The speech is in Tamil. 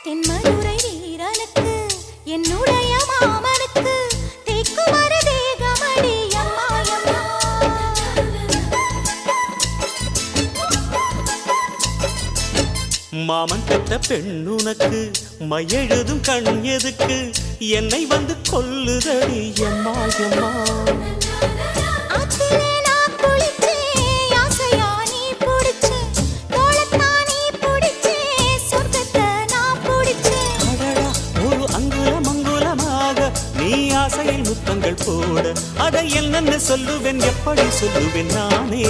தென்மதுரை வீரனுக்கு என்னுடைய மாமனுக்கு தேக்குமர தேகமடி அம்மா அம்மா. மாமன் பெற்ற பெண்ணுனக்கு மையெழுதும் கண் எதுக்கு என்னை வந்து கொல்லுதடி எம்மா எம்மா. ஆத்திலே நான் குளிச்சேன், ஆசையா நீ புடிச்சேன், தோளத்தான் நீ புடிச்சேன், சொர்க்கத்தை நான் புடிச்சேன். அடடா, ஒரு அங்குலம் அங்குலமாக நீ ஆசையில் முத்தங்கள் போட அதை என்னென்ன சொல்லுவேன் எப்படி சொல்லுவேன் நானே.